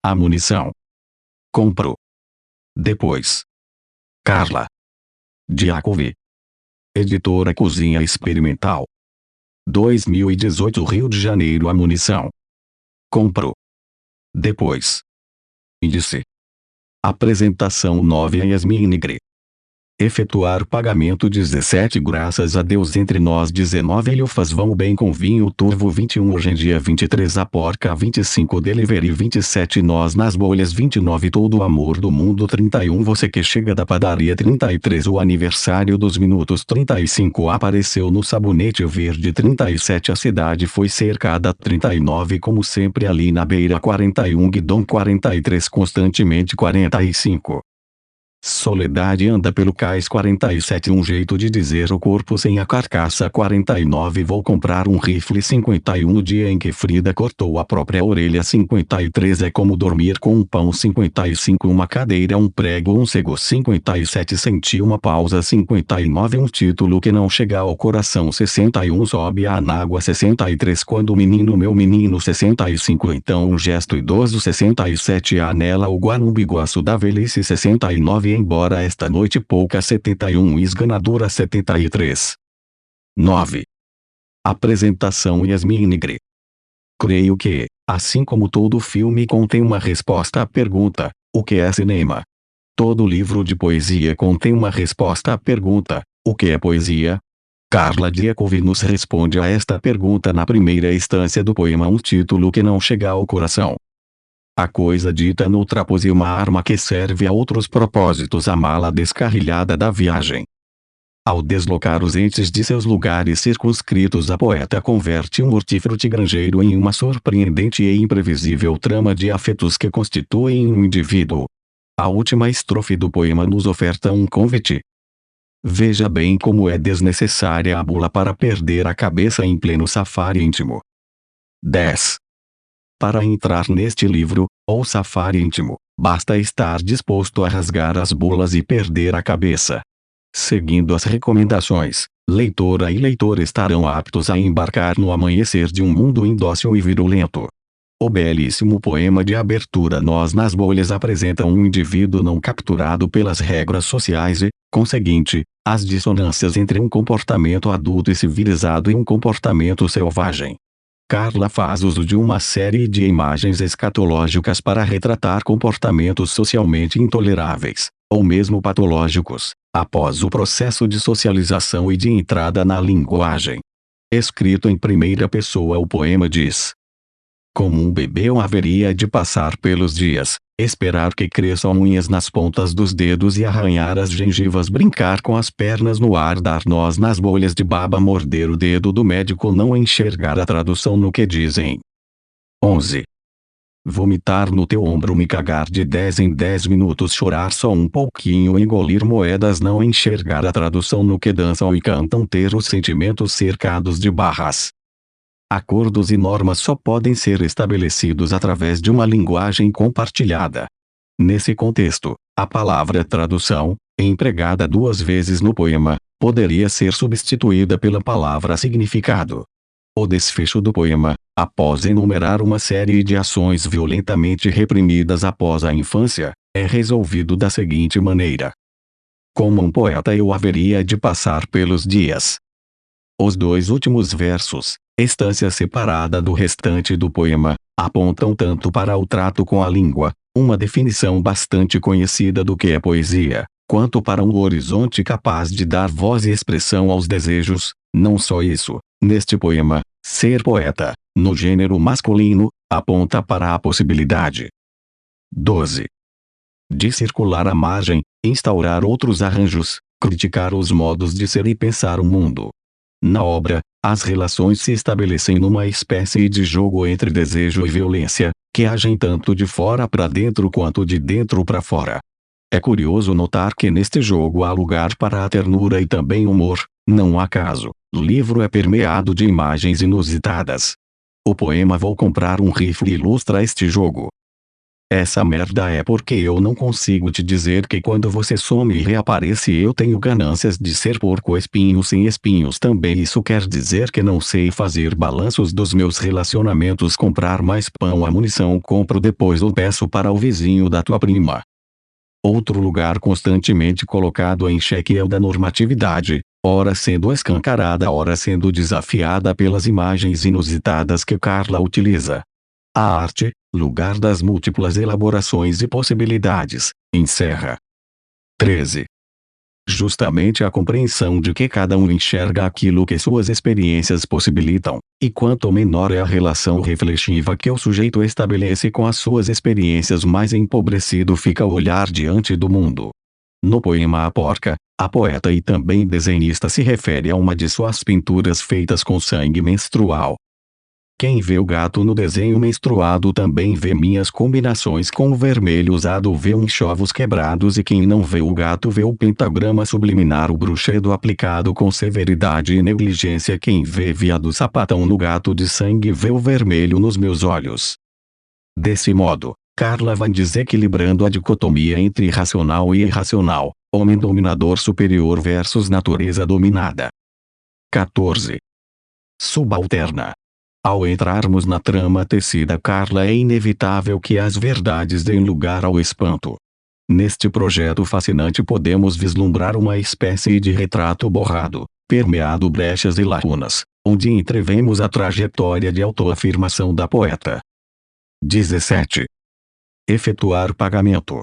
A munição. Compro. Depois. Carla Diacovi. Editora Cozinha Experimental. 2018 Rio de Janeiro. A munição. Compro. Depois. Índice. Apresentação 9 a Yasmin Nigri. Efetuar pagamento 17 graças a Deus entre nós 19 elfas vão bem com vinho turvo 21 hoje em dia 23 a porca 25 delivery 27 nós nas bolhas 29 todo o amor do mundo 31 você que chega da padaria 33 o aniversário dos minutos 35 apareceu no sabonete verde 37 a cidade foi cercada 39 como sempre ali na beira 41 guidão 43 constantemente 45 Soledade anda pelo cais 47 um jeito de dizer o corpo sem a carcaça 49 vou comprar um rifle 51 o dia em que Frida cortou a própria orelha 53 é como dormir com um pão 55 uma cadeira um prego um cego 57 senti uma pausa 59 um título que não chega ao coração 61 sobe a anágua 63 quando o menino meu menino 65 então um gesto idoso 67 a anela o guarambiguaço da velhice 69 embora esta noite pouca 71 esganadora 73 9. Apresentação Yasmin Nigri. Creio que, assim como todo filme contém uma resposta à pergunta, o que é cinema? Todo livro de poesia contém uma resposta à pergunta, o que é poesia? Carla Diacovi nos responde a esta pergunta na primeira instância do poema um título que não chega ao coração. A coisa dita noutra pose uma arma que serve a outros propósitos a mala descarrilhada da viagem. Ao deslocar os entes de seus lugares circunscritos a poeta converte um hortifruti granjeiro em uma surpreendente e imprevisível trama de afetos que constituem um indivíduo. A última estrofe do poema nos oferta um convite. Veja bem como é desnecessária a bula para perder a cabeça em pleno safari íntimo. 10. Para entrar neste livro, ou safari íntimo, basta estar disposto a rasgar as bulas e perder a cabeça. Seguindo as recomendações, leitora e leitor estarão aptos a embarcar no amanhecer de um mundo indócil e virulento. O belíssimo poema de abertura Nós nas Bolhas apresenta um indivíduo não capturado pelas regras sociais e, conseguinte, as dissonâncias entre um comportamento adulto e civilizado e um comportamento selvagem. Carla faz uso de uma série de imagens escatológicas para retratar comportamentos socialmente intoleráveis, ou mesmo patológicos, após o processo de socialização e de entrada na linguagem. Escrito em primeira pessoa o poema diz: como um bebê eu haveria de passar pelos dias, esperar que cresçam unhas nas pontas dos dedos e arranhar as gengivas brincar com as pernas no ar dar nós nas bolhas de baba morder o dedo do médico não enxergar a tradução no que dizem. 11. Vomitar no teu ombro me cagar de 10 em 10 minutos chorar só um pouquinho engolir moedas não enxergar a tradução no que dançam e cantam ter os sentimentos cercados de barras. Acordos e normas só podem ser estabelecidos através de uma linguagem compartilhada. Nesse contexto, a palavra tradução, empregada 2 vezes no poema, poderia ser substituída pela palavra significado. O desfecho do poema, após enumerar uma série de ações violentamente reprimidas após a infância, é resolvido da seguinte maneira: como um poeta eu haveria de passar pelos dias. Os 2 últimos versos, instância separada do restante do poema, apontam tanto para o trato com a língua, uma definição bastante conhecida do que é poesia, quanto para um horizonte capaz de dar voz e expressão aos desejos. Não só isso, neste poema, ser poeta, no gênero masculino, aponta para a possibilidade 12. De circular à margem, instaurar outros arranjos, criticar os modos de ser e pensar o mundo. Na obra, as relações se estabelecem numa espécie de jogo entre desejo e violência, que agem tanto de fora para dentro quanto de dentro para fora. É curioso notar que neste jogo há lugar para a ternura e também humor, não acaso, o livro é permeado de imagens inusitadas. O poema Vou comprar um rifle ilustra este jogo. Essa merda é porque eu não consigo te dizer que quando você some e reaparece eu tenho ganâncias de ser porco espinho sem espinhos também. Isso quer dizer que não sei fazer balanços dos meus relacionamentos, comprar mais pão, a munição compro depois ou peço para o vizinho da tua prima. Outro lugar constantemente colocado em xeque é o da normatividade, ora sendo escancarada, ora sendo desafiada pelas imagens inusitadas que Carla utiliza. A arte, lugar das múltiplas elaborações e possibilidades, encerra. 13. Justamente a compreensão de que cada um enxerga aquilo que suas experiências possibilitam, e quanto menor é a relação reflexiva que o sujeito estabelece com as suas experiências, mais empobrecido fica o olhar diante do mundo. No poema A Porca, a poeta e também desenhista se refere a uma de suas pinturas feitas com sangue menstrual. Quem vê o gato no desenho menstruado também vê minhas combinações com o vermelho usado, vê uns ovos quebrados, e quem não vê o gato vê o pentagrama subliminar, o bruxedo aplicado com severidade e negligência. Quem vê viado sapatão no gato de sangue vê o vermelho nos meus olhos. Desse modo, Carla vai desequilibrando a dicotomia entre racional e irracional, homem dominador superior versus natureza dominada. 14. Subalterna. Ao entrarmos na trama tecida Carla, é inevitável que as verdades deem lugar ao espanto. Neste projeto fascinante podemos vislumbrar uma espécie de retrato borrado, permeado brechas e lacunas, onde entrevemos a trajetória de autoafirmação da poeta. 17. Efetuar pagamento.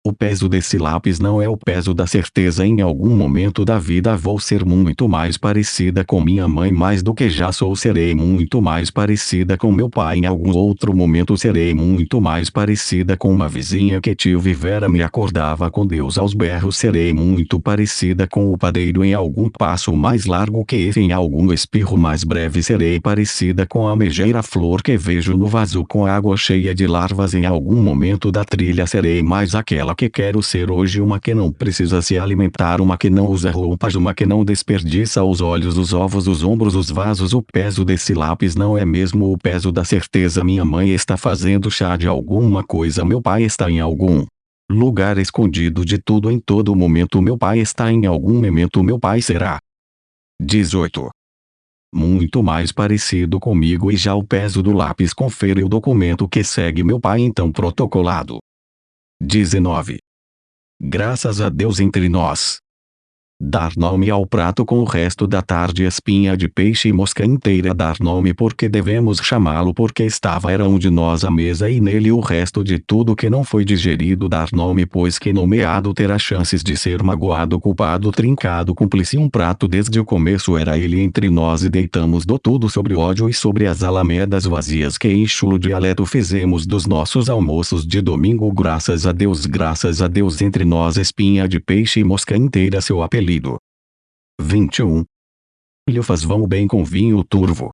O peso desse lápis não é o peso da certeza. Em algum momento da vida vou ser muito mais parecida com minha mãe, mais do que já sou. Serei muito mais parecida com meu pai. Em algum outro momento serei muito mais parecida com uma vizinha que tio Vivera me acordava com Deus aos berros. Serei muito parecida com o padeiro em algum passo mais largo que esse. Em algum espirro mais breve serei parecida com a megera flor que vejo no vaso com água cheia de larvas. Em algum momento da trilha serei mais aquela que quero ser hoje, uma que não precisa se alimentar, uma que não usa roupas, uma que não desperdiça os olhos, os ovos, os ombros, os vasos. O peso desse lápis não é mesmo o peso da certeza. Minha mãe está fazendo chá de alguma coisa, meu pai está em algum lugar escondido de tudo em todo momento, meu pai está em algum momento, meu pai será. 18. Muito mais parecido comigo, e já o peso do lápis confere o documento que segue meu pai então protocolado. 19. Graças a Deus entre nós. Dar nome ao prato com o resto da tarde, espinha de peixe e mosca inteira. Dar nome porque devemos chamá-lo porque estava era um de nós à mesa e nele o resto de tudo que não foi digerido. Dar nome pois que nomeado terá chances de ser magoado, culpado, trincado, cúmplice. Um prato desde o começo era ele entre nós e deitamos do tudo sobre o ódio e sobre as alamedas vazias que em chulo dialeto fizemos dos nossos almoços de domingo. Graças a Deus entre nós, espinha de peixe e mosca inteira seu apelido. 21. Lhufas vão bem com vinho turvo.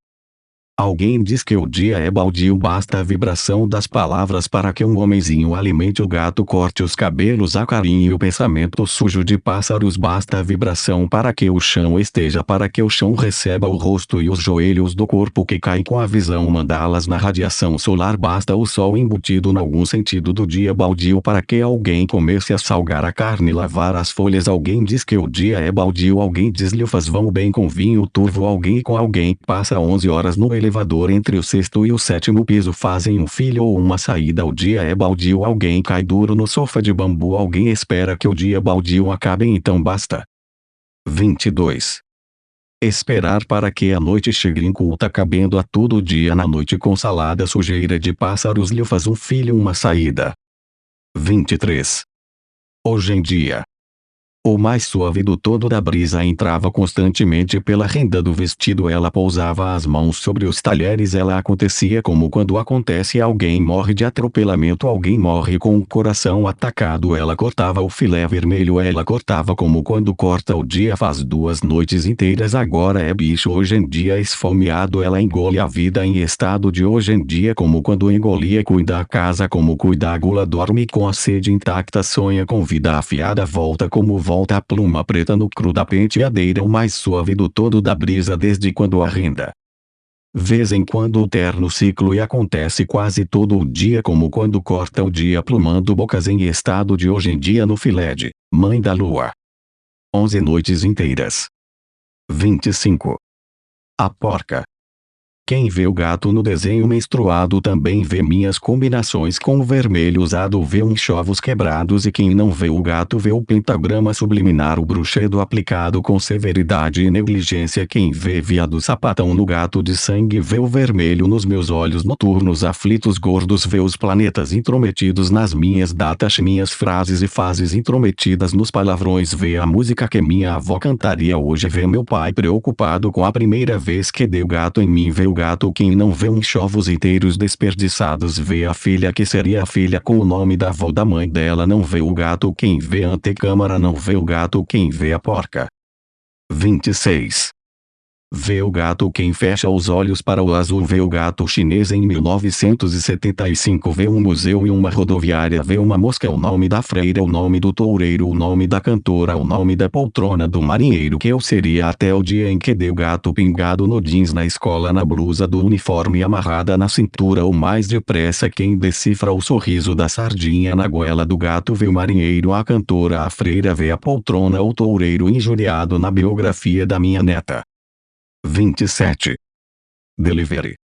Alguém diz que o dia é baldio, basta a vibração das palavras para que um homenzinho alimente o gato, corte os cabelos, acarinhe o pensamento sujo de pássaros, basta a vibração para que o chão esteja, para que o chão receba o rosto e os joelhos do corpo que caem com a visão, mandá-las na radiação solar, basta o sol embutido em algum sentido do dia baldio para que alguém comece a salgar a carne e lavar as folhas. Alguém diz que o dia é baldio, alguém diz lhufas vão bem com vinho turvo, alguém com alguém passa 11 horas no elevador entre o sexto e o sétimo piso, fazem um filho ou uma saída. O dia é baldio, alguém cai duro no sofá de bambu, alguém espera que o dia baldio acabe, então basta. 22. Esperar para que a noite chegue inculta, cabendo a tudo o dia na noite com salada, sujeira de pássaros, lhufas um filho, uma saída. 23. Hoje em dia. O mais suave do todo da brisa entrava constantemente pela renda do vestido, ela pousava as mãos sobre os talheres, ela acontecia como quando acontece: alguém morre de atropelamento, alguém morre com o coração atacado, ela cortava o filé vermelho, ela cortava como quando corta o dia faz 2 noites inteiras. Agora é bicho, hoje em dia esfomeado, ela engole a vida em estado de hoje em dia, como quando engolia, cuida a casa como cuida a gula, dorme com a sede intacta, sonha com vida afiada, volta como volta a pluma preta no cru da penteadeira, o mais suave do todo da brisa desde quando a renda Vez em quando o terno ciclo e acontece quase todo o dia como quando corta o dia plumando bocas em estado de hoje em dia no filé de Mãe da Lua. 11 noites inteiras. 25. A porca. Quem vê o gato no desenho menstruado também vê minhas combinações com o vermelho usado, vê uns ovos quebrados, e quem não vê o gato vê o pentagrama subliminar, o bruxedo aplicado com severidade e negligência. Quem vê viado sapatão no gato de sangue vê o vermelho nos meus olhos noturnos aflitos gordos, vê os planetas intrometidos nas minhas datas, minhas frases e fases intrometidas nos palavrões, vê a música que minha avó cantaria hoje, vê meu pai preocupado com a primeira vez que deu gato em mim, vê o gato. Quem não vê uns ovos inteiros desperdiçados vê a filha que seria a filha com o nome da avó da mãe dela, não vê o gato. Quem vê a antecâmara não vê o gato. Quem vê a porca. 26. Vê o gato. Quem fecha os olhos para o azul vê o gato chinês em 1975, vê um museu e uma rodoviária, vê uma mosca, o nome da freira, o nome do toureiro, o nome da cantora, o nome da poltrona do marinheiro que eu seria até o dia em que deu gato pingado no jeans, na escola, na blusa do uniforme amarrada na cintura, ou mais depressa quem decifra o sorriso da sardinha na goela do gato, vê o marinheiro, a cantora, a freira, vê a poltrona, o toureiro injuriado na biografia da minha neta. 27. Delivery.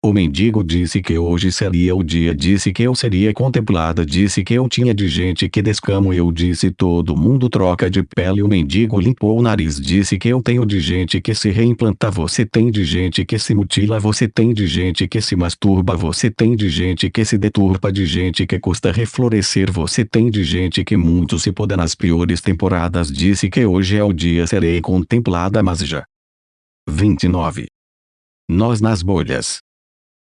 O mendigo disse que hoje seria o dia, disse que eu seria contemplada, disse que eu tinha de gente que descamo, eu disse todo mundo troca de pele. O mendigo limpou o nariz, disse que eu tenho de gente que se reimplanta, você tem de gente que se mutila, você tem de gente que se masturba, você tem de gente que se deturpa, de gente que custa reflorescer, você tem de gente que muito se poda nas piores temporadas, disse que hoje é o dia, serei contemplada, mas já. 29. Nós nas bolhas.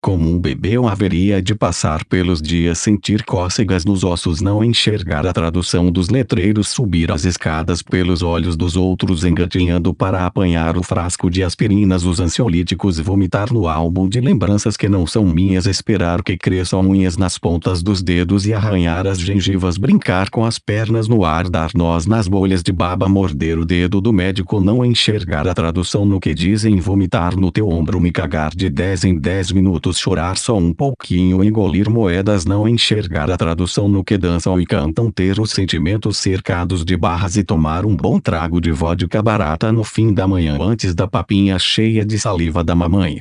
Como um bebê eu haveria de passar pelos dias, sentir cócegas nos ossos, não enxergar a tradução dos letreiros, subir as escadas pelos olhos dos outros engatinhando para apanhar o frasco de aspirinas, os ansiolíticos, vomitar no álbum de lembranças que não são minhas, esperar que cresçam unhas nas pontas dos dedos e arranhar as gengivas, brincar com as pernas no ar, dar nós nas bolhas de baba, morder o dedo do médico, não enxergar a tradução no que dizem, vomitar no teu ombro, me cagar de 10 em 10 minutos, chorar só um pouquinho, engolir moedas, não enxergar a tradução no que dançam e cantam, ter os sentimentos cercados de barras e tomar um bom trago de vodka barata no fim da manhã antes da papinha cheia de saliva da mamãe.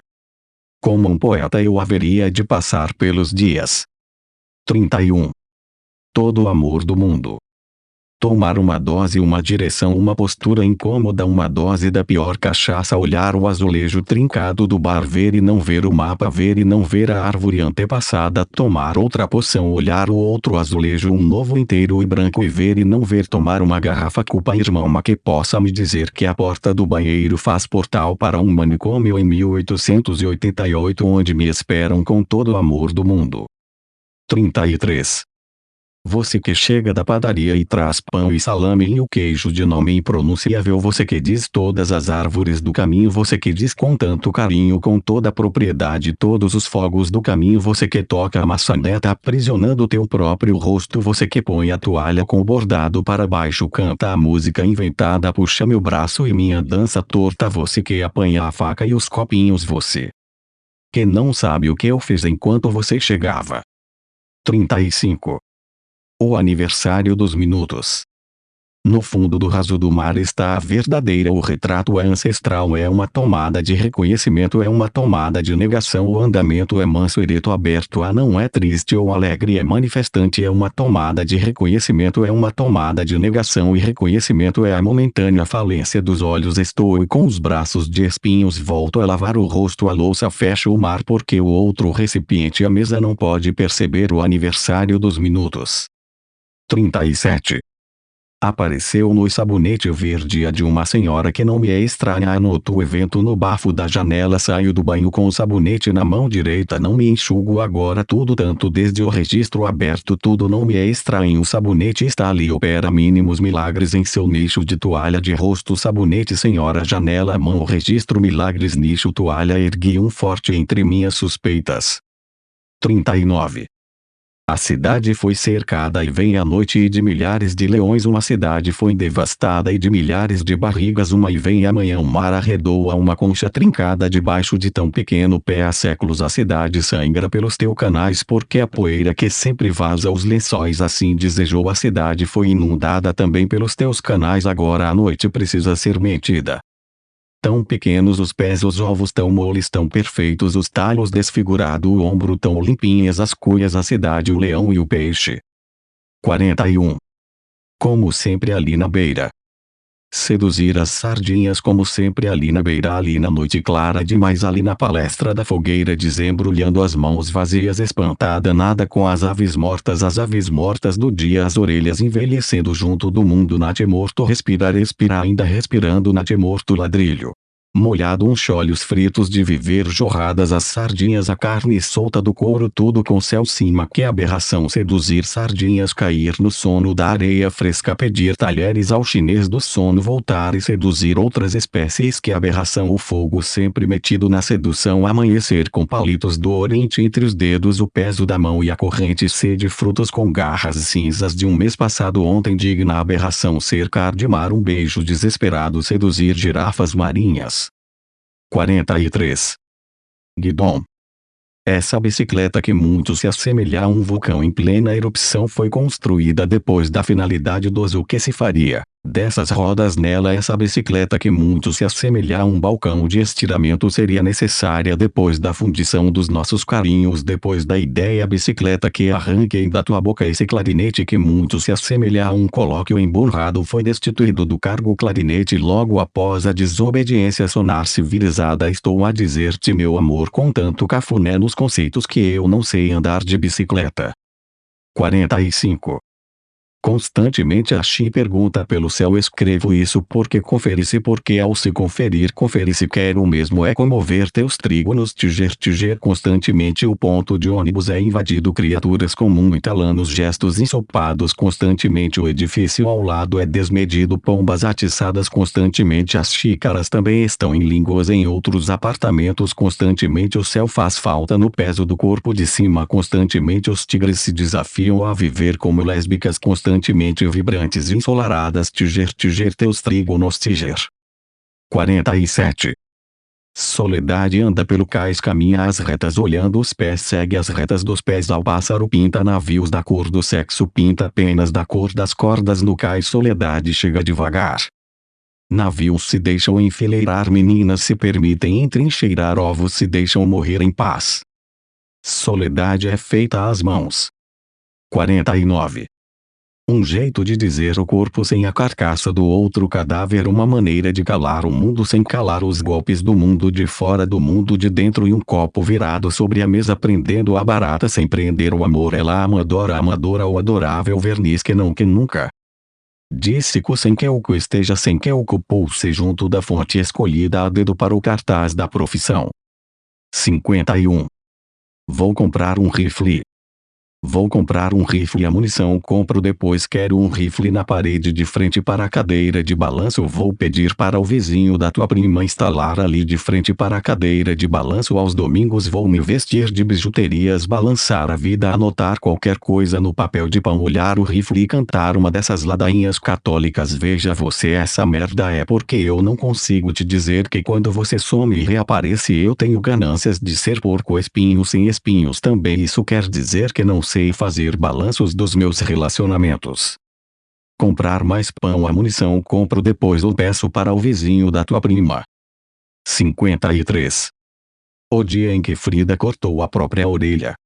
Como um poeta eu haveria de passar pelos dias. 31. Todo o amor do mundo. Tomar uma dose, uma direção, uma postura incômoda, uma dose da pior cachaça, olhar o azulejo trincado do bar, ver e não ver o mapa, ver e não ver a árvore antepassada, tomar outra poção, olhar o outro azulejo, um novo inteiro e branco, e ver e não ver, tomar uma garrafa, culpa irmã, uma que possa me dizer que a porta do banheiro faz portal para um manicômio em 1888 onde me esperam com todo o amor do mundo. 33. Você que chega da padaria e traz pão e salame e o queijo de nome impronunciável, você que diz todas as árvores do caminho, você que diz com tanto carinho, com toda a propriedade, todos os fogos do caminho, você que toca a maçaneta aprisionando teu próprio rosto, você que põe a toalha com o bordado para baixo, canta a música inventada, puxa meu braço e minha dança torta, você que apanha a faca e os copinhos, você que não sabe o que eu fiz enquanto você chegava. 35. O aniversário dos minutos. No fundo do raso do mar está a verdadeira, o retrato é ancestral, é uma tomada de reconhecimento, é uma tomada de negação, o andamento é manso, ereto, aberto, não é triste ou alegre, é manifestante, é uma tomada de reconhecimento, é uma tomada de negação, e reconhecimento é a momentânea falência dos olhos. Estou e com os braços de espinhos volto a lavar o rosto, a louça fecha o mar porque o outro recipiente, a mesa, não pode perceber o aniversário dos minutos. 37. Apareceu no sabonete verde a de uma senhora que não me é estranha. Anoto o evento no bafo da janela, saio do banho com o sabonete na mão direita, não me enxugo agora tudo, tanto desde o registro aberto, tudo não me é estranho. O sabonete está ali, opera mínimos milagres em seu nicho de toalha de rosto. Sabonete, senhora, janela, mão, registro, milagres, nicho, toalha. Ergui um forte entre minhas suspeitas. 39. A cidade foi cercada e vem a noite e de milhares de leões uma cidade foi devastada e de milhares de barrigas uma e vem amanhã o mar arredou a uma concha trincada debaixo de tão pequeno pé há séculos a cidade sangra pelos teus canais porque a poeira que sempre vaza os lençóis assim desejou a cidade foi inundada também pelos teus canais agora a noite precisa ser metida. Tão pequenos os pés os ovos tão moles tão perfeitos os talhos desfigurado o ombro tão limpinhas as cuias a cidade o leão e o peixe. 41. Como sempre ali na beira. Seduzir as sardinhas como sempre ali na beira ali na noite clara demais ali na palestra da fogueira desembrulhando as mãos vazias espantada nada com as aves mortas do dia as orelhas envelhecendo junto do mundo nate morto respira ainda respirando nate morto ladrilho. Molhado uns olhos fritos de viver jorradas as sardinhas a carne solta do couro tudo com céu cima que aberração seduzir sardinhas cair no sono da areia fresca pedir talheres ao chinês do sono voltar e seduzir outras espécies que aberração o fogo sempre metido na sedução amanhecer com palitos do oriente entre os dedos o peso da mão e a corrente sede frutos com garras cinzas de um mês passado ontem digna aberração cercar de mar um beijo desesperado seduzir girafas marinhas. 43. Guidon. Essa bicicleta que muito se assemelha a um vulcão em plena erupção foi construída depois da finalidade do uso que se faria dessas rodas nela essa bicicleta que muito se assemelha a um balcão de estiramento seria necessária depois da fundição dos nossos carinhos depois da ideia bicicleta que arranquei da tua boca esse clarinete que muito se assemelha a um colóquio emburrado foi destituído do cargo clarinete logo após a desobediência sonar civilizada estou a dizer-te meu amor com tanto cafuné nos conceitos que eu não sei andar de bicicleta. 45. Constantemente a Xi pergunta pelo céu escrevo isso porque confere-se porque ao se conferir confere-se quer o mesmo é comover teus trígonos tiger constantemente o ponto de ônibus é invadido criaturas com muitalanos gestos ensopados constantemente o edifício ao lado é desmedido pombas atiçadas constantemente as xícaras também estão em línguas em outros apartamentos constantemente o céu faz falta no peso do corpo de cima constantemente os tigres se desafiam a viver como lésbicas constantemente vibrantes e ensolaradas tiger teus trígonos tiger. 47. Soledade anda pelo cais caminha às retas olhando os pés segue as retas dos pés ao pássaro pinta navios da cor do sexo pinta penas da cor das cordas no cais soledade chega devagar. Navios se deixam enfileirar meninas se permitem entrincheirar ovos se deixam morrer em paz. Soledade é feita às mãos. 49. Um jeito de dizer o corpo sem a carcaça do outro cadáver uma maneira de calar o mundo sem calar os golpes do mundo de fora do mundo de dentro e um copo virado sobre a mesa prendendo a barata sem prender o amor ela amadora o adorável verniz que nunca. Disse que sem que o co esteja sem que o co pulse junto da fonte escolhida a dedo para o cartaz da profissão. 51. Vou comprar um rifle. Vou comprar um rifle e a munição compro depois quero um rifle na parede de frente para a cadeira de balanço vou pedir para o vizinho da tua prima instalar ali de frente para a cadeira de balanço aos domingos vou me vestir de bijuterias balançar a vida anotar qualquer coisa no papel de pão olhar o rifle e cantar uma dessas ladainhas católicas veja você essa merda é porque eu não consigo te dizer que quando você some e reaparece eu tenho ganâncias de ser porco espinhos sem espinhos também isso quer dizer que não sei fazer balanços dos meus relacionamentos. Comprar mais pão a munição compro depois ou peço para o vizinho da tua prima. 53. O dia em que Frida cortou a própria orelha.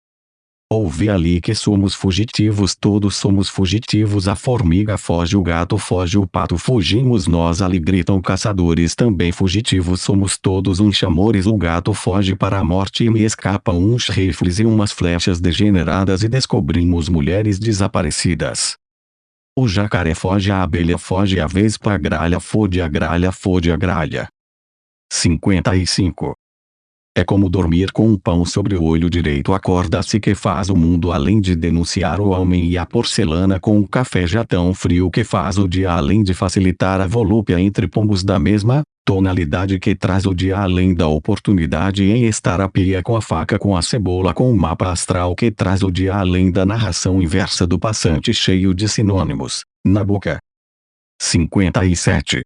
Ouvi ali que somos fugitivos todos somos fugitivos a formiga foge o gato foge o pato fugimos nós ali gritam caçadores também fugitivos somos todos uns chamores o gato foge para a morte e me escapam uns rifles e umas flechas degeneradas e descobrimos mulheres desaparecidas. O jacaré foge a abelha foge a vespa a gralha fode a gralha fode a gralha. 55. É como dormir com um pão sobre o olho direito acorda-se que faz o mundo além de denunciar o homem e a porcelana com o café já tão frio que faz o dia além de facilitar a volúpia entre pombos da mesma, Tonalidade que traz o dia além da oportunidade em estar a pia com a faca com a cebola com o mapa astral que traz o dia além da narração inversa do passante cheio de sinônimos, na boca. 57.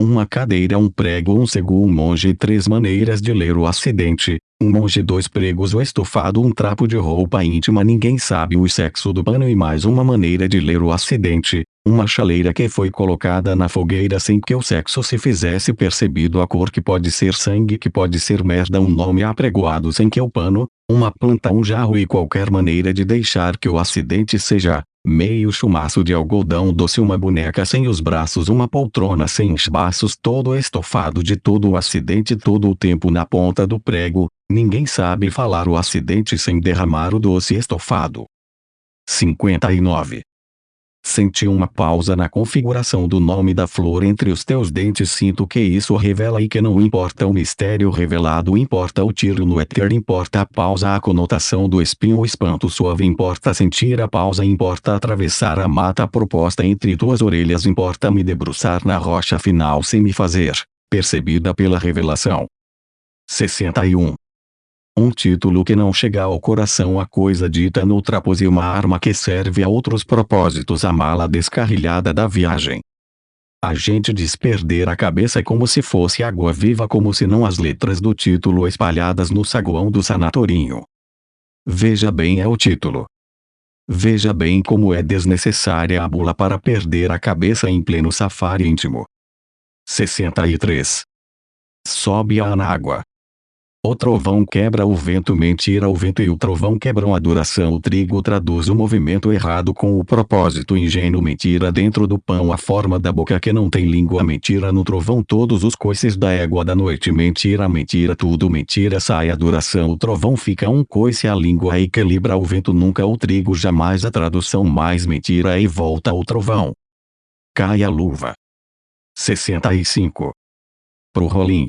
Uma cadeira, um prego, um cego, um monge, 3 maneiras de ler o acidente, um monge, 2 pregos, o estofado, um trapo de roupa íntima, ninguém sabe o sexo do pano e mais uma maneira de ler o acidente, uma chaleira que foi colocada na fogueira sem que o sexo se fizesse percebido, a cor que pode ser sangue, que pode ser merda, um nome apregoado sem que o pano, uma planta, um jarro e qualquer maneira de deixar que o acidente seja meio chumaço de algodão doce, uma boneca sem os braços, uma poltrona sem os braços, todo estofado de todo o acidente todo o tempo na ponta do prego, ninguém sabe falar o acidente sem derramar o doce estofado. 59. Senti uma pausa na configuração do nome da flor entre os teus dentes, sinto que isso revela e que não importa o mistério revelado, importa o tiro no éter, importa a pausa, a conotação do espinho, o espanto suave, importa sentir a pausa, importa atravessar a mata proposta entre tuas orelhas, importa me debruçar na rocha final sem me fazer percebida pela revelação. 61. Um título que não chega ao coração, a coisa dita no trapose, uma arma que serve a outros propósitos, a mala descarrilhada da viagem. A gente diz perder a cabeça como se fosse água viva, como se não as letras do título espalhadas no saguão do sanatorinho. Veja bem, é o título. Veja bem como é desnecessária a bula para perder a cabeça em pleno safari íntimo. 63. Sobe a água. O trovão quebra o vento, mentira, o vento e o trovão quebram a duração, o trigo traduz o movimento errado com o propósito ingênuo, mentira dentro do pão, a forma da boca que não tem língua, mentira no trovão, todos os coices da égua da noite, mentira, mentira, tudo mentira, sai a duração, o trovão fica um coice, a língua equilibra, o vento nunca, o trigo jamais, a tradução mais mentira e volta o trovão. Cai a luva. 65. Pro rolim.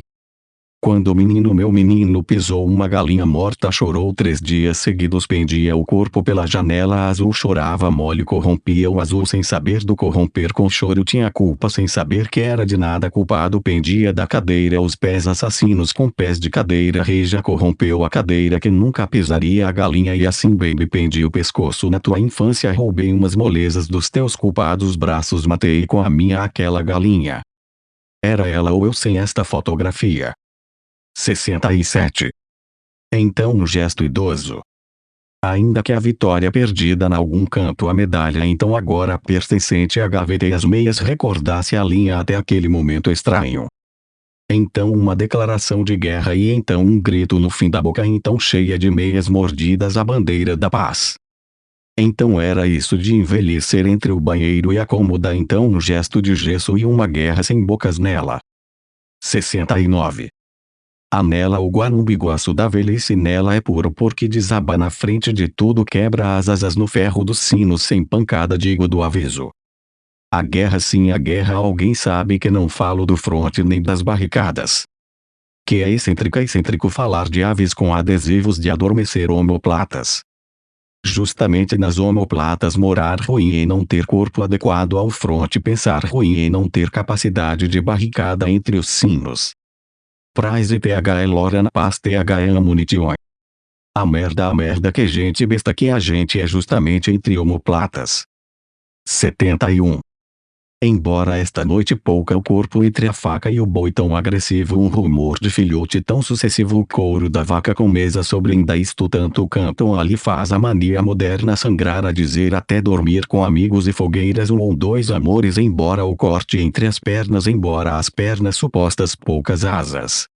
Quando o menino, meu menino, pisou uma galinha morta, chorou 3 dias seguidos, pendia o corpo pela janela azul, chorava mole, corrompia o azul sem saber do corromper, com choro tinha culpa sem saber que era de nada culpado, pendia da cadeira os pés assassinos com pés de cadeira, reja corrompeu a cadeira que nunca pisaria a galinha, e assim baby pendi o pescoço na tua infância, roubei umas molezas dos teus culpados braços, matei com a minha aquela galinha. Era ela ou eu sem esta fotografia. 67. Então um gesto idoso. Ainda que a vitória perdida em algum canto, a medalha então agora pertencente à gaveta e as meias recordasse a linha até aquele momento estranho. Então uma declaração de guerra e então um grito no fim da boca, então cheia de meias mordidas, a bandeira da paz. Então era isso de envelhecer entre o banheiro e a cômoda, então um gesto de gesso e uma guerra sem bocas nela. 69. Há nela o guarambiguaço da velhice, nela é puro porque desaba na frente de tudo, quebra as asas no ferro dos sinos sem pancada, digo do aviso. A guerra, sim, a guerra, alguém sabe que não falo do fronte nem das barricadas. Que é excêntrico falar de aves com adesivos de adormecer omoplatas. Justamente nas omoplatas morar ruim em não ter corpo adequado ao fronte, pensar ruim em não ter capacidade de barricada entre os sinos. Price THE Lorana Paz THE Amunition. A merda que gente besta que a gente é, justamente entre omoplatas. 71. Embora esta noite pouca o corpo entre a faca e o boi tão agressivo, um rumor de filhote tão sucessivo, o couro da vaca com mesa sobre ainda isto tanto cantam ali, faz a mania moderna sangrar a dizer até dormir com amigos e fogueiras, um ou dois amores, embora o corte entre as pernas, embora as pernas supostas poucas asas.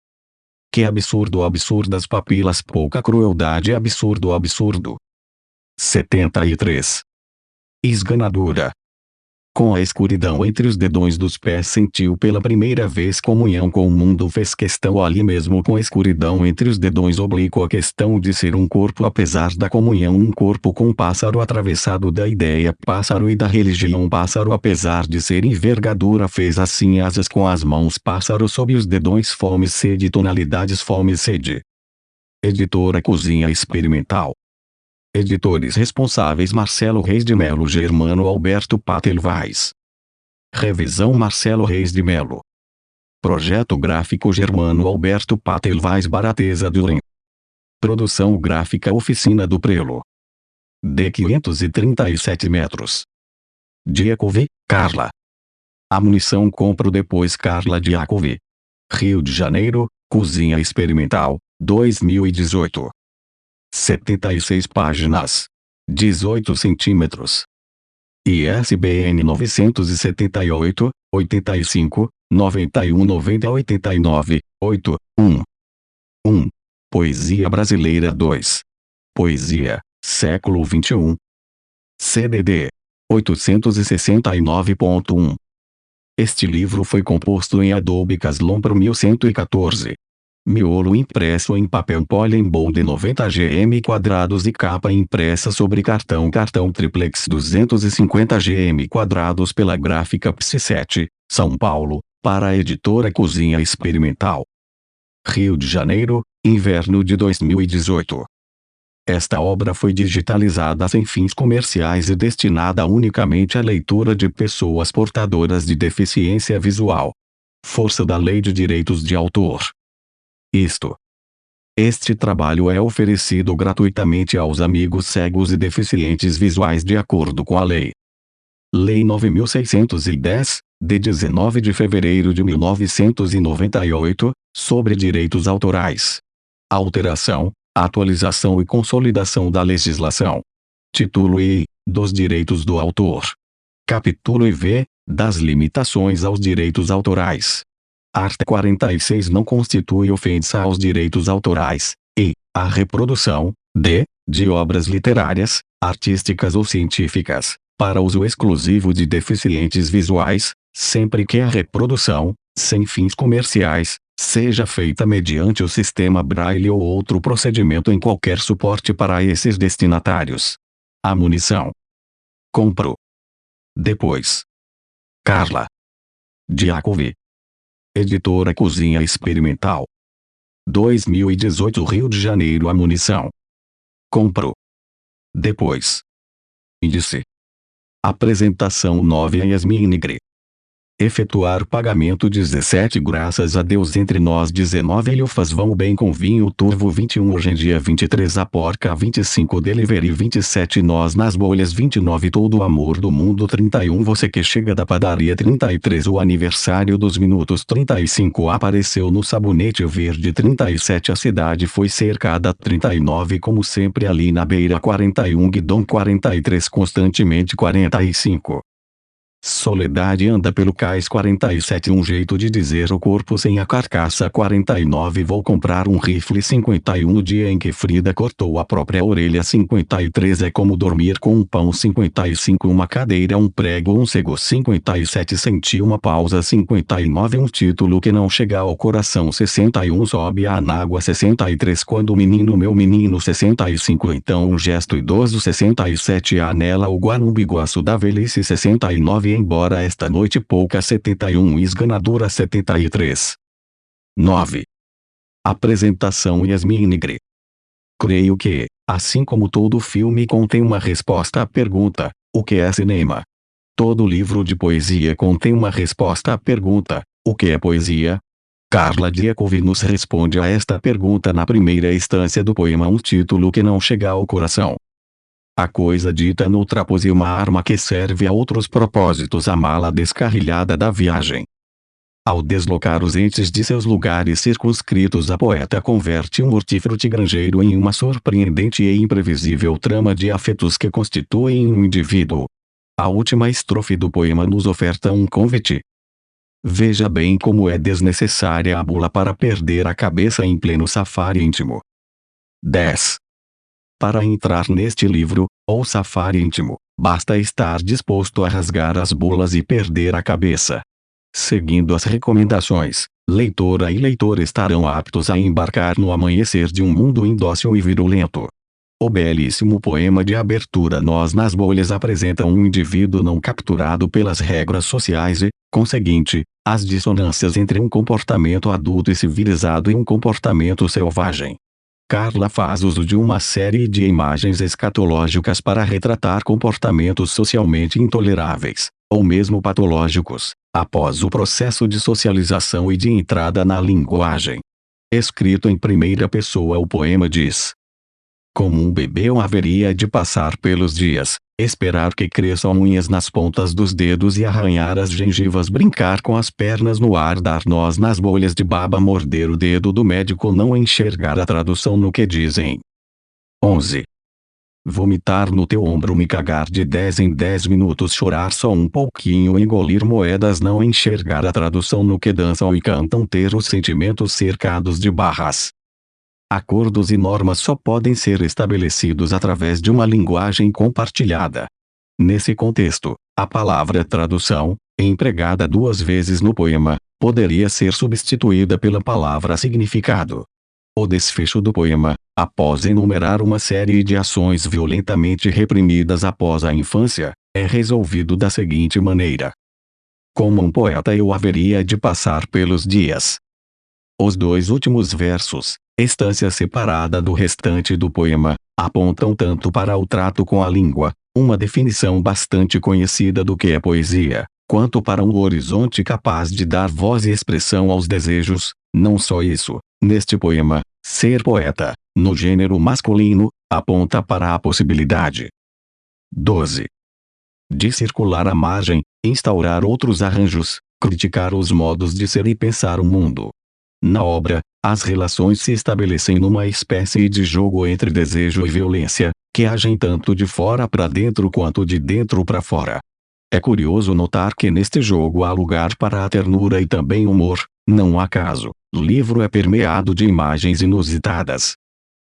Que absurdo, absurdas papilas, pouca crueldade, absurdo, absurdo. 73. Esganadura. Com a escuridão entre os dedões dos pés sentiu pela primeira vez comunhão com o mundo, fez questão ali mesmo com a escuridão entre os dedões, oblíqua a questão de ser um corpo apesar da comunhão, um corpo com pássaro atravessado da ideia pássaro e da religião pássaro, apesar de ser envergadura, fez assim asas com as mãos pássaro sob os dedões, fome, sede, tonalidades, fome, sede. Editora Cozinha Experimental. Editores responsáveis: Marcelo Reis de Melo, Germano Alberto Patelvais. Revisão: Marcelo Reis de Melo. Projeto gráfico Germano Alberto Patelvais Barateza Duren. Produção gráfica Oficina do Prelo. D 537 metros. Diakov, Carla. A munição compro depois Carla Diakov. Rio de Janeiro, Cozinha Experimental, 2018. 76 páginas. 18 centímetros. ISBN 978, 85, 91 90 89, 8, 1. 1. Poesia Brasileira 2. Poesia, século XXI. CDD 869.1. Este livro foi composto em Adobe Caslon Pro 1114. Miolo impresso em papel Polembol de 90 gm quadrados e capa impressa sobre cartão triplex 250 gm quadrados pela Gráfica Psi7, São Paulo, para a editora Cozinha Experimental. Rio de Janeiro, inverno de 2018. Esta obra foi digitalizada sem fins comerciais e destinada unicamente à leitura de pessoas portadoras de deficiência visual. Força da Lei de Direitos de Autor. Este trabalho é oferecido gratuitamente aos amigos cegos e deficientes visuais de acordo com a Lei. Lei 9.610, de 19 de fevereiro de 1998, sobre direitos autorais. Alteração, atualização e consolidação da legislação. Título I, dos direitos do autor. Capítulo IV, das limitações aos direitos autorais. Art. 46 não constitui ofensa aos direitos autorais, e, a reprodução, de obras literárias, artísticas ou científicas, para uso exclusivo de deficientes visuais, sempre que a reprodução, sem fins comerciais, seja feita mediante o sistema Braille ou outro procedimento em qualquer suporte para esses destinatários. A munição. Compro. Depois. Carla Diakov. Editora Cozinha Experimental. 2018 Rio de Janeiro. A munição. Compro. Depois. Índice. Apresentação 9 Yasmin Nigri. Efetuar pagamento 17 graças a Deus entre nós 19 Elfas vão bem com vinho turvo 21 hoje em dia 23 a porca 25 delivery 27 nós nas bolhas 29 todo o amor do mundo 31 você que chega da padaria 33 o aniversário dos minutos 35 apareceu no sabonete verde 37 a cidade foi cercada 39 como sempre ali na beira 41 guidão 43 constantemente 45 Soledade anda pelo cais 47 um jeito de dizer o corpo sem a carcaça 49 vou comprar um rifle 51 o dia em que Frida cortou a própria orelha 53 é como dormir com um pão 55 uma cadeira um prego um cego 57 senti uma pausa 59 um título que não chega ao coração 61 sobe a anágua 63 quando o menino meu menino 65 então um gesto idoso 67 a anela o guarumbigoço da velhice 69 embora esta noite pouca 71 esganadora 73. 9. Apresentação Yasmin Nigri. Creio que, assim como todo filme contém uma resposta à pergunta, o que é cinema? Todo livro de poesia contém uma resposta à pergunta, o que é poesia? Carla Diakov nos responde a esta pergunta na primeira instância do poema um título que não chega ao coração. A coisa dita no trapos e uma arma que serve a outros propósitos a mala descarrilhada da viagem. Ao deslocar os entes de seus lugares circunscritos a poeta converte um hortifruti granjeiro em uma surpreendente e imprevisível trama de afetos que constituem um indivíduo. A última estrofe do poema nos oferta um convite. Veja bem como é desnecessária a bula para perder a cabeça em pleno safari íntimo. 10. Para entrar neste livro, ou safari íntimo, basta estar disposto a rasgar as bulas e perder a cabeça. Seguindo as recomendações, leitora e leitor estarão aptos a embarcar no amanhecer de um mundo indócil e virulento. O belíssimo poema de abertura Nós nas Bolhas apresenta um indivíduo não capturado pelas regras sociais e, conseguinte, as dissonâncias entre um comportamento adulto e civilizado e um comportamento selvagem. Carla faz uso de uma série de imagens escatológicas para retratar comportamentos socialmente intoleráveis, ou mesmo patológicos, após o processo de socialização e de entrada na linguagem. Escrito em primeira pessoa, o poema diz: como um bebê eu haveria de passar pelos dias, esperar que cresçam unhas nas pontas dos dedos e arranhar as gengivas, brincar com as pernas no ar, dar nós nas bolhas de baba, morder o dedo do médico, não enxergar a tradução no que dizem. 11. Vomitar no teu ombro, me cagar de 10 em 10 minutos, chorar só um pouquinho, engolir moedas, não enxergar a tradução no que dançam e cantam, ter os sentimentos cercados de barras. Acordos e normas só podem ser estabelecidos através de uma linguagem compartilhada. Nesse contexto, a palavra tradução, empregada 2 vezes no poema, poderia ser substituída pela palavra significado. O desfecho do poema, após enumerar uma série de ações violentamente reprimidas após a infância, é resolvido da seguinte maneira: como um poeta eu haveria de passar pelos dias. Os 2 últimos versos, estância separada do restante do poema, apontam tanto para o trato com a língua, uma definição bastante conhecida do que é poesia, quanto para um horizonte capaz de dar voz e expressão aos desejos. Não só isso, neste poema, ser poeta, no gênero masculino, aponta para a possibilidade 12. de circular à margem, instaurar outros arranjos, criticar os modos de ser e pensar o mundo. Na obra, as relações se estabelecem numa espécie de jogo entre desejo e violência, que agem tanto de fora para dentro quanto de dentro para fora. É curioso notar que neste jogo há lugar para a ternura e também humor, não acaso. O livro é permeado de imagens inusitadas.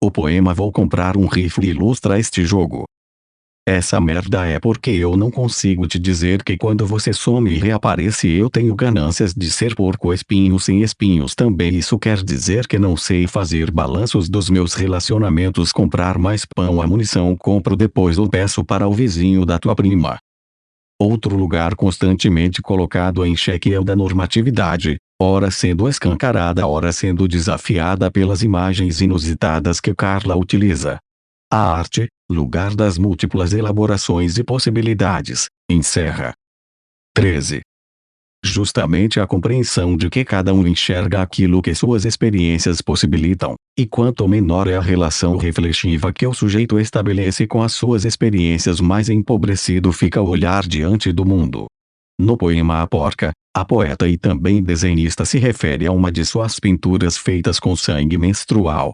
O poema Vou Comprar um Rifle ilustra este jogo. Essa merda é porque eu não consigo te dizer que quando você some e reaparece eu tenho ganâncias de ser porco espinho sem espinhos também. Isso quer dizer que não sei fazer balanços dos meus relacionamentos, comprar mais pão, a munição compro depois ou peço para o vizinho da tua prima. Outro lugar constantemente colocado em xeque é o da normatividade, ora sendo escancarada, ora sendo desafiada pelas imagens inusitadas que Carla utiliza. A arte, lugar das múltiplas elaborações e possibilidades, encerra. 13. Justamente a compreensão de que cada um enxerga aquilo que suas experiências possibilitam, e quanto menor é a relação reflexiva que o sujeito estabelece com as suas experiências, mais empobrecido fica o olhar diante do mundo. No poema A Porca, a poeta e também desenhista se refere a uma de suas pinturas feitas com sangue menstrual.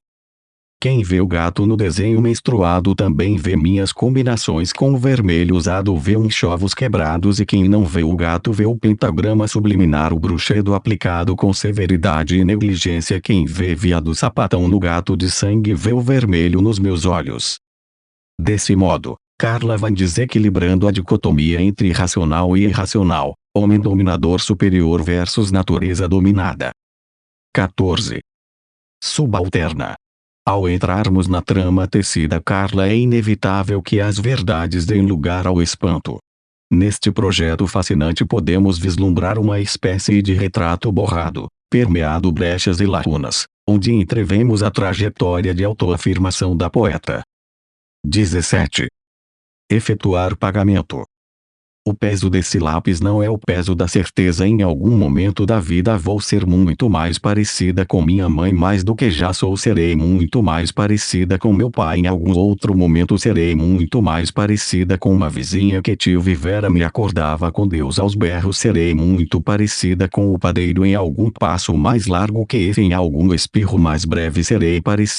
Quem vê o gato no desenho menstruado também vê minhas combinações com o vermelho usado, vê enxovos quebrados, e quem não vê o gato vê o pentagrama subliminar, o bruxedo aplicado com severidade e negligência. Quem vê viado sapatão no gato de sangue vê o vermelho nos meus olhos. Desse modo, Carla vai desequilibrando a dicotomia entre racional e irracional, homem dominador superior versus natureza dominada. 14. Subalterna. Ao entrarmos na trama tecida Carla, é inevitável que as verdades deem lugar ao espanto. Neste projeto fascinante podemos vislumbrar uma espécie de retrato borrado, permeado brechas e lacunas, onde entrevemos a trajetória de autoafirmação da poeta. 17. Efetuar pagamento. O peso desse lápis não é o peso da certeza. Em algum momento da vida vou ser muito mais parecida com minha mãe, mais do que já sou. Serei muito mais parecida com meu pai. Em algum outro momento serei muito mais parecida com uma vizinha que tio Vivera me acordava com Deus aos berros. Serei muito parecida com o padeiro em algum passo mais largo que esse. Em algum espirro mais breve serei parecida